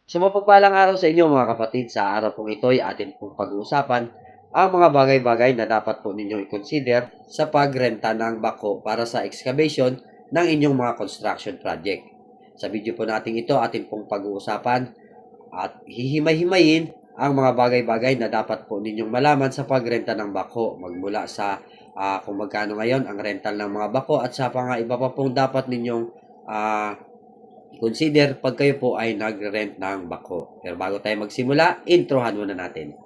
So mapagpalang araw sa inyo mga kapatid. Sa araw pong ito ay atin pong pag-uusapan ang mga bagay-bagay na dapat po ninyong i-consider sa pagrenta ng bako para sa excavation ng inyong mga construction project. Sa video po natin ito, atin pong pag-uusapan at hihimay-himayin ang mga bagay-bagay na dapat po ninyong malaman sa pagrenta ng bako. Magmula sa kung magkano ngayon ang rental ng mga bako at sa iba pa pong dapat ninyong consider pag kayo po ay nag-rent ng bako. Pero bago tayo magsimula, introhan muna natin.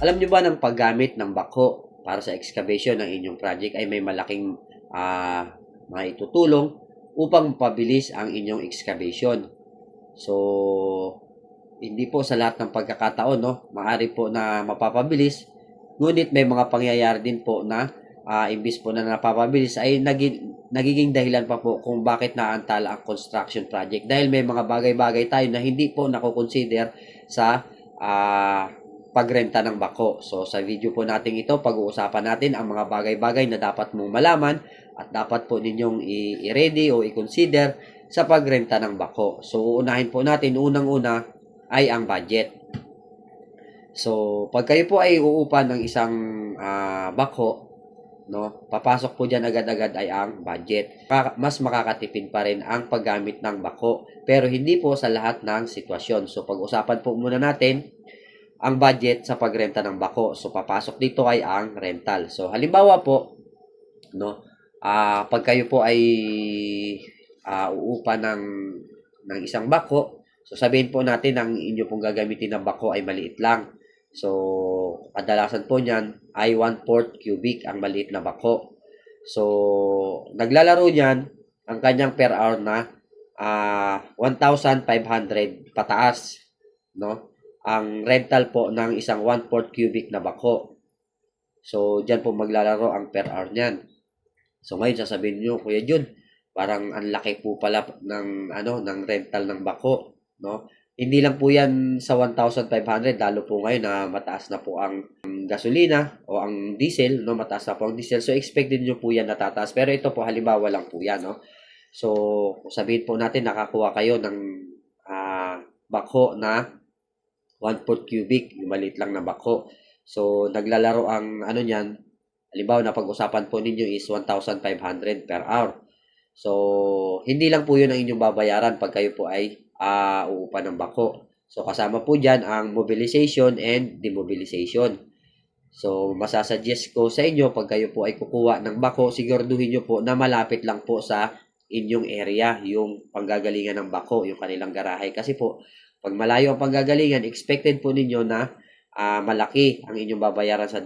Alam nyo ba ng paggamit ng bako para sa excavation ng inyong project ay may malaking mga itutulong upang mapabilis ang inyong excavation. So, hindi po sa lahat ng pagkakataon, no, maaari po na mapapabilis. Ngunit may mga pangyayari din po na imbis po na napapabilis ay nagiging dahilan pa po kung bakit naantala ang construction project. Dahil may mga bagay-bagay tayo na hindi po nakukonsider sa pagrenta ng bako. So sa video po natin ito, pag-uusapan natin ang mga bagay-bagay na dapat mong malaman at dapat po ninyong i-ready o i-consider sa pagrenta ng bako. So uunahin po natin, unang-una ay ang budget. So, pag kayo po ay uupa ng isang bako, no, papasok po dyan agad-agad ay ang budget. Mas makakatipid pa rin ang paggamit ng bako, pero hindi po sa lahat ng sitwasyon. So, pag-usapan po muna natin ang budget sa pagrenta ng bako. So, papasok dito ay ang rental. So, halimbawa po, no, pag kayo po ay uupa ng isang bako, so sabihin po natin ang inyo pong gagamitin ng bako ay maliit lang. So, kadalasan po niyan ay 1/4 cubic ang maliit na bako. So, naglalaro niyan ang kanyang per hour na 1,500 pataas, no? Ang rental po ng isang 1/4 cubic na bako. So, diyan po maglalaro ang per hour niyan. So, ngayon sasabihin niyo, Kuya Jun, parang ang laki po pala ng rental ng bako, no? Hindi lang po yan sa 1,500, lalo po ngayon na mataas na po ang gasolina o ang diesel, no? Mataas na po ang diesel. So, expected nyo po yan natataas. Pero ito po, halimbawa lang po yan, no? So, sabihin po natin, nakakuha kayo ng bako na 1/4 cubic, yung maliit lang na bako. So, naglalaro ang niyan, halimbawa na pag-usapan po ninyo is 1,500 per hour. So, hindi lang po yun ang inyong babayaran pag kayo po ay uupa ng bako. So, kasama po dyan ang mobilization and demobilization. So, masasuggest ko sa inyo, pag kayo po ay kukuha ng bako, siguraduhin nyo po na malapit lang po sa inyong area, yung panggagalingan ng bako, yung kanilang garahe. Kasi po, pag malayo ang panggagalingan, expected po ninyo na malaki ang inyong babayaran sa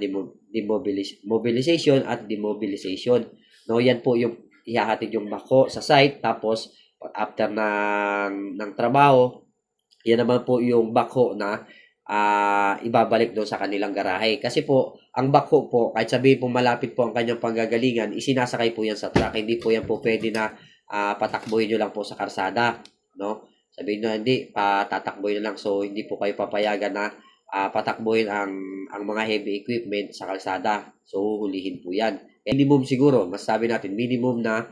mobilization at demobilization. No, yan po yung ihahatid yung bako sa site, tapos after ng trabaho, yan naman po yung bako na ibabalik doon sa kanilang garahe. Kasi po, ang bako po, kahit sabihin po malapit po ang kanyang panggagalingan, isinasakay po yan sa truck. Hindi po yan po pwede na patakbuhin nyo lang po sa karsada. No? Sabihin nyo, hindi, patatakbuhin na lang. So, hindi po kayo papayagan na patakbuhin ang mga heavy equipment sa kalsada. So, huhulihin po yan. Minimum siguro, mas sabi natin, minimum na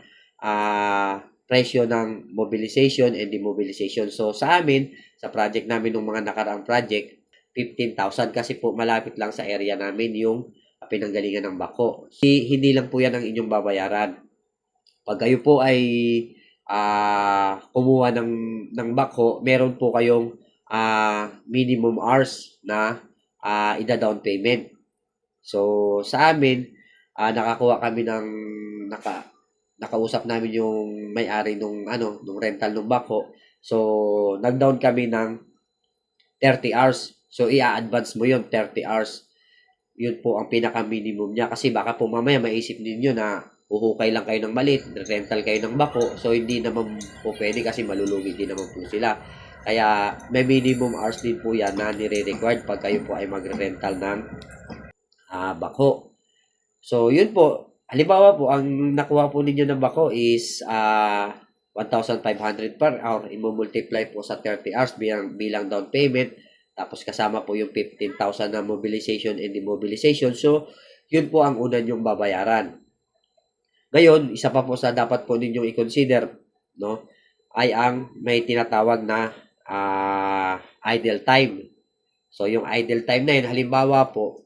presyo ng mobilization and demobilization. So, sa amin, sa project namin ng mga nakaraang project, 15,000 kasi po malapit lang sa area namin yung pinanggalingan ng bako. Hindi lang po yan ang inyong babayaran. Pag kayo po ay kumuha ng bako, meron po kayong minimum hours na ida-down payment. So, sa amin, nakakuha kami ng nakausap namin yung may-ari nung rental ng bako. So, nag-down kami ng 30 hours. So, i-advance mo yun, 30 hours. Yun po ang pinaka-minimum niya. Kasi baka po mamaya maisip ninyo na uhukay lang kayo ng maliit, rental kayo ng bako. So, hindi naman po pwede kasi malulugi din naman po sila. Kaya, may minimum hours din po yan na nire-required pag kayo po ay magre-rental ng bako. So, yun po. Halimbawa po, ang nakuha po ninyo ng bako is 1,500 per hour. I-multiply po sa 30 hours bilang down payment. Tapos kasama po yung 15,000 na mobilization and demobilization. So, yun po ang una nyong babayaran. Ngayon, isa pa po sa dapat po ninyong i-consider, no, ay ang may tinatawag na idle time. So, yung idle time na yun, halimbawa po,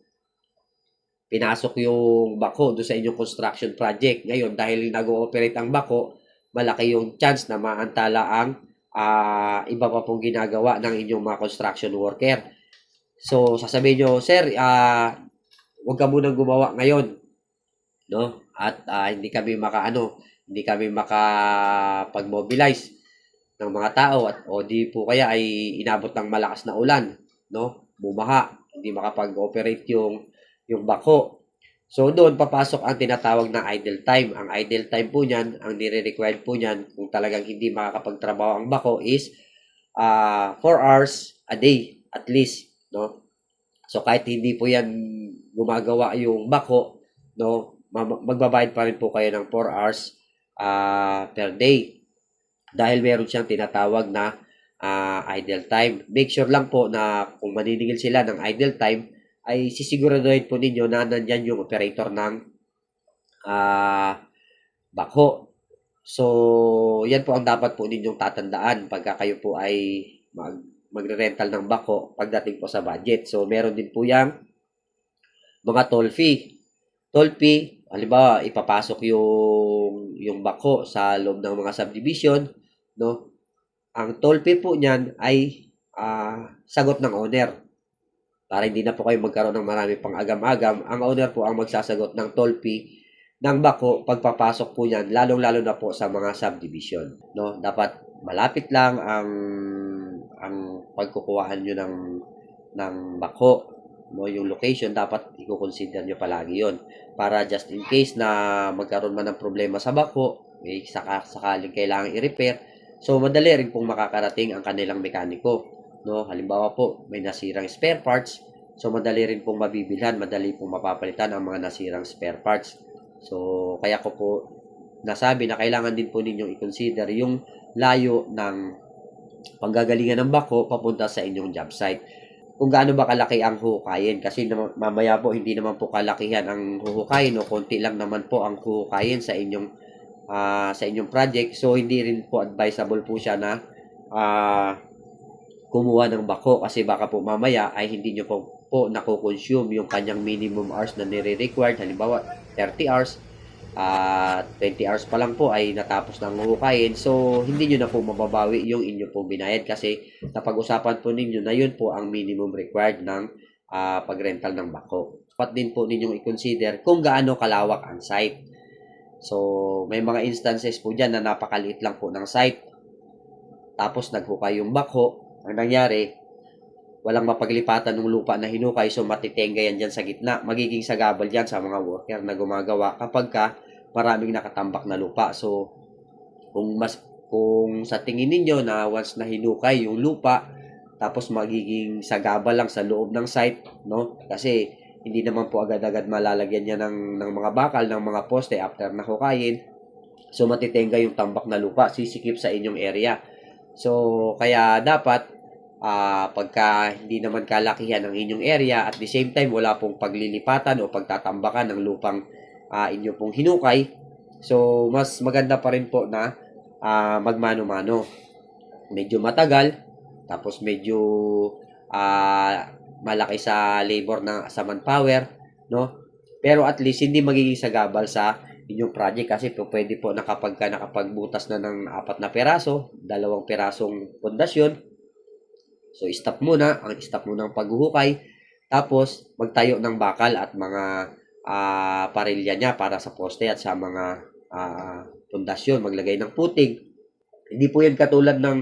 pinasok yung bako doon sa inyong construction project. Ngayon, dahil nag-ooperate ang bako, malaki yung chance na maantala ang iba pa pong ginagawa ng inyong mga construction worker. So, sasabihin nyo, sir, huwag ka munang gumawa ngayon, no? At hindi kami makapag-mobilize ng mga tao at o di po kaya ay inabot ng malakas na ulan, no? Bumaha, hindi makapag-operate yung bako. So doon papasok ang tinatawag na idle time. Ang idle time po niyan, ang nire-required po niyan kung talagang hindi makakapagtrabaho ang bako is 4 hours a day at least, no? So kahit hindi po yan gumagawa yung bako, no, magbabayad pa rin po kayo ng 4 hours per day dahil meron siyang tinatawag na idle time. Make sure lang po na kung maniningil sila ng idle time, ay sisiguraduhin po ninyo na nandyan yung operator ng backhoe. So, yan po ang dapat po ninyong tatandaan pagka kayo po ay magre-rental ng backhoe pagdating po sa budget. So, meron din po yung mga toll fee. Toll fee, halimbawa, ipapasok yung backhoe sa loob ng mga subdivision, no? Ang toll fee po niyan ay sagot ng owner. Para hindi na po kayo magkaroon ng marami pang agam-agam, ang owner po ang magsasagot ng toll fee ng bako pagpapasok po niyan, lalong-lalo na po sa mga subdivision, no? Dapat malapit lang ang pagkukuhaan niyo ng bako, no? Yung location dapat i-consider niyo palagi 'yon para just in case na magkaroon man ng problema sa bako, may sakaling kailangan i-repair, so madali rin pong makakarating ang kanilang mekaniko, no? Halimbawa po, may nasirang spare parts, so madali rin pong mabibilhan, madali pong mapapalitan ang mga nasirang spare parts. So, kaya ko po nasabi na kailangan din po ninyong i-consider yung layo ng panggagalingan ng bako papunta sa inyong job site. Kung gaano ba kalaki ang huhukayin, kasi mamaya po hindi naman po kalakihan ang huhukayin o konti lang naman po ang huhukayin sa inyong project. So, hindi rin po advisable po siya na kumuha ng bako kasi baka po mamaya ay hindi nyo po nakukonsume yung kanyang minimum hours na nire-required. Halimbawa, 30 hours, 20 hours pa lang po ay natapos ng huhukayin. So, hindi nyo na po mababawi yung inyo po binayad kasi napag-usapan po ninyo na yun po ang minimum required ng pagrental ng bako. Dapat din po ninyong i-consider kung gaano kalawak ang site. So, may mga instances po dyan na napakaliit lang po ng site. Tapos, naghukay yung bako. Ang nangyari, walang mapaglipatan ng lupa na hinukay, so matitenga yan dyan sa gitna. Magiging sagabal yan sa mga worker na gumagawa kapag maraming nakatambak na lupa. So, kung sa tingin ninyo na once na hinukay yung lupa, tapos magiging sagabal lang sa loob ng site, no? Kasi hindi naman po agad-agad malalagyan niya ng mga bakal, ng mga poste after na hukayin. So, matitenga yung tambak na lupa, sisikip sa inyong area. So, kaya dapat pagka hindi naman kalakihan ang inyong area, at the same time wala pong paglilipatan o pagtatambakan ng lupang inyo pong hinukay, so mas maganda pa rin po na magmano-mano. Medyo matagal, tapos medyo malaki sa labor sa manpower, no? Pero at least hindi magiging sagabal sa inyong project kasi po pwede po nakapagbutas na ng 4 na piraso, 2 pirasong pundasyon. So, stop muna ang paghuhukay. Tapos, magtayo ng bakal at mga parilya niya para sa poste at sa mga pundasyon. Maglagay ng putig. Hindi po yan katulad ng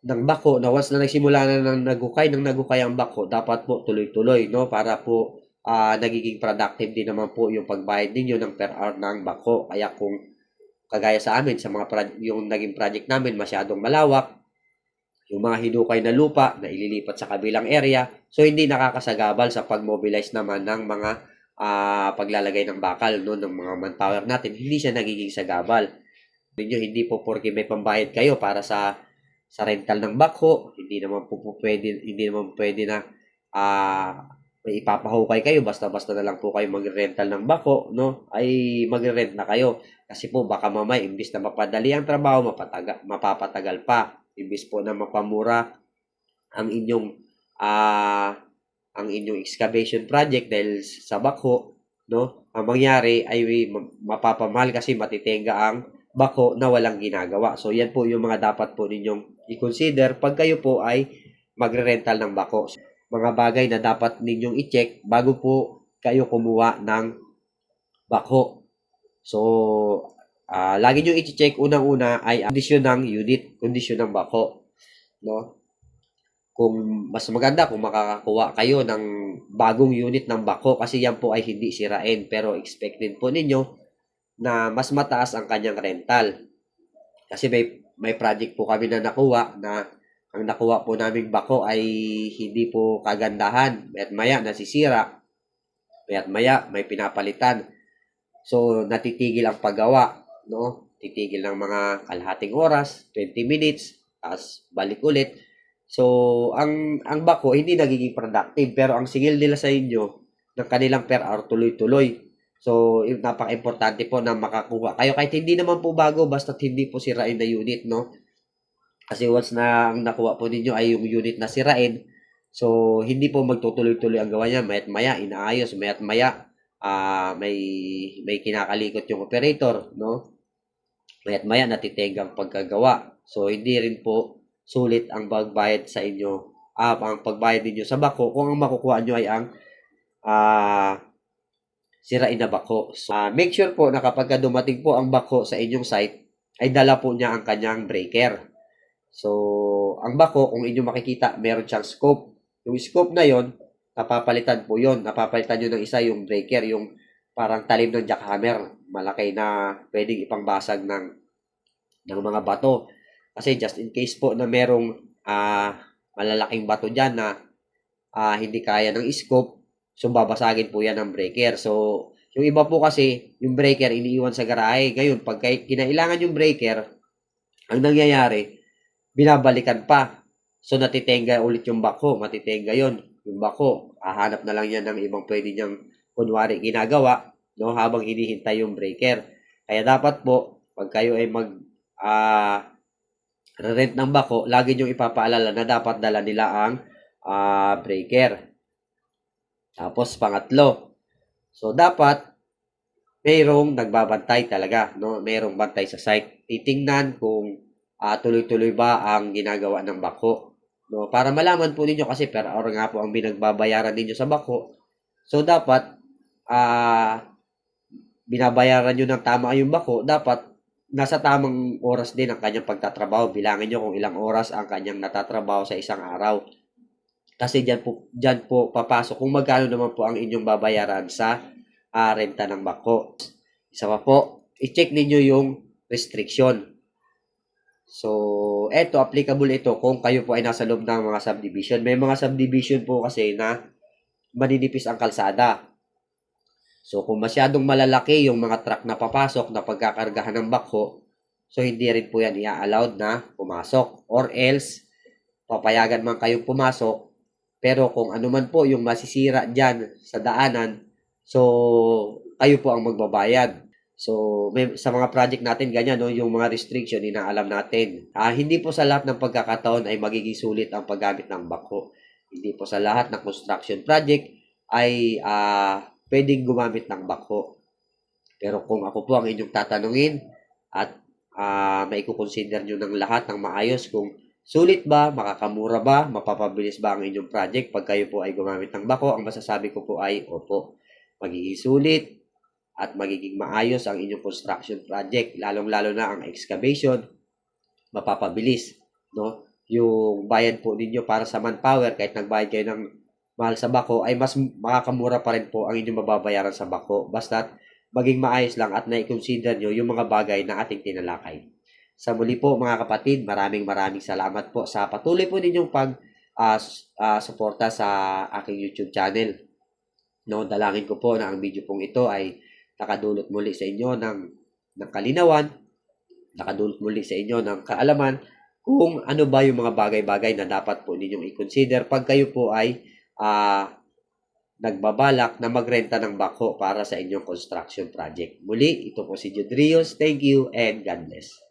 bako na once na nagsimula na ng naghukay ang bako, dapat po tuloy-tuloy, no? Para po nagiging productive din naman po yung pagbayad ninyo ng per hour ng bako. Kaya kung kagaya sa amin, sa yung naging project namin masyadong malawak, yung mga hinukay na lupa na ililipat sa kabilang area, so hindi nakakasagabal sa pag-mobilize naman ng mga paglalagay ng bakal, no, ng mga manpower natin, hindi siya nagiging sagabal. Hindi po porke may pambayad kayo para sa rental ng backhoe, hindi naman pwede na may ipapahukay kayo, basta-basta na lang po kayo magre-rental ng bako, no? Ay magre-rent na kayo. Kasi po baka mamaya imbis na mapadali ang trabaho, mapapatagal pa. Imbis po na mapamura ang inyong ah ang inyong excavation project dahil sa bako, no? Ang mangyari ay mapapamahal kasi matitenga ang bako na walang ginagawa. So yan po yung mga dapat po ninyong i-consider pag kayo po ay magre-rental ng bako. Mga bagay na dapat ninyong i-check bago po kayo kumuha ng bako. So, lagi nyo i-check unang-una ay ang kondisyon ng unit, kondisyon ng bako. No? Kung mas maganda kung makakakuha kayo ng bagong unit ng bako kasi yan po ay hindi sirain pero expected po ninyo na mas mataas ang kanyang rental. Kasi may project po kami na nakuha na ang nakuha po naming bako ay hindi po kagandahan. Maya't maya nasisira. Maya't maya may pinapalitan. So natitigil ang paggawa, no? Titigil ng mga kalahating oras, 20 minutes, tapos balik ulit. So ang bako hindi nagiging productive pero ang singil nila sa inyo ng kanilang per hour tuloy-tuloy. So napaka-importante po na makakuha kayo kahit hindi naman po bago basta't hindi po sirain na unit, no? Kasi once na ang nakuha po ninyo ay yung unit na sirain, so hindi po magtutuloy-tuloy ang gawa niya. Maya't maya inaayos, maya't maya may kinakalikot yung operator, no? Maya't maya natitengang pagkagawa. So hindi rin po sulit ang pagbayad sa inyo, ang pagbayad ninyo sa bako kung ang makukuha nyo ay ang sirain na bako. So, make sure po na kapag dumating po ang bako sa inyong site, ay dala po niya ang kanyang breaker. So, ang bako, kung inyo makikita, meron siyang scope. Yung scope na yon, napapalitan po yon. Napapalitan nyo ng isa yung breaker, yung parang talim ng jackhammer. Malaki na pwedeng ipangbasag ng mga bato. Kasi just in case po na merong malalaking bato dyan na hindi kaya ng scope, so babasagin po yan ng breaker. So, yung iba po kasi, yung breaker iniiwan sa garahe. Ngayon, pag kinailangan yung breaker, ang nangyayari, binabalikan pa. So, natitenga ulit yung bako. Matitenga yon yung bako. Hahanap na lang yan ng ibang pwede niyang kunwari ginagawa, no, habang hinihintay yung breaker. Kaya dapat po, pag kayo ay rent ng bako, lagi niyong ipapaalala na dapat dala nila ang breaker. Tapos, pangatlo. So, dapat mayroong nagbabantay talaga, no? Mayroong bantay sa site. Titingnan kung tuloy-tuloy ba ang ginagawa ng bako, no? Para malaman po ninyo kasi per hour nga po ang binagbabayaran ninyo sa bako. So dapat binabayaran niyo ng tama yung bako, dapat nasa tamang oras din ang kanyang pagtatrabaho. Bilangin niyo kung ilang oras ang kanyang natatrabaho sa isang araw. Kasi diyan po papasok kung magkano naman po ang inyong babayaran sa renta ng bako. Isa pa po, i-check ninyo yung restriction. So, applicable ito kung kayo po ay nasa loob ng mga subdivision. May mga subdivision po kasi na maninipis ang kalsada. So, kung masyadong malalaki yung mga truck na papasok na pagkakargahan ng bako, so hindi rin po yan i-allowed na pumasok. Or else, papayagan man kayong pumasok, pero kung ano man po yung masisira dyan sa daanan, so kayo po ang magbabayad. So, sa mga project natin, ganyan, no, yung mga restriction, inaalam natin. Hindi po sa lahat ng pagkakataon ay magiging sulit ang paggamit ng bako. Hindi po sa lahat ng construction project ay pwedeng gumamit ng bako. Pero kung ako po ang inyong tatanungin at maikukonsider nyo ng lahat ng maayos kung sulit ba, makakamura ba, mapapabilis ba ang inyong project pag kayo po ay gumamit ng bako, ang masasabi ko po ay opo. Magiging sulit at magiging maayos ang inyong construction project, lalong-lalo na ang excavation, mapapabilis, no? Yung bayad po ninyo para sa manpower, kahit nagbayad kayo ng mahal sa bako, ay mas makakamura pa rin po ang inyong mababayaran sa bako. Basta maging maayos lang at na-consider nyo yung mga bagay na ating tinalakay. Sa muli po mga kapatid, maraming salamat po sa patuloy po ninyong suporta sa aking YouTube channel. No, dalangin ko po na ang video pong ito ay nakadulot muli sa inyo ng kalinawan, nakadulot muli sa inyo ng kaalaman kung ano ba yung mga bagay-bagay na dapat po ninyong i-consider pag kayo po ay nagbabalak na magrenta ng bako para sa inyong construction project. Muli, ito po si Jude Rios. Thank you and God bless.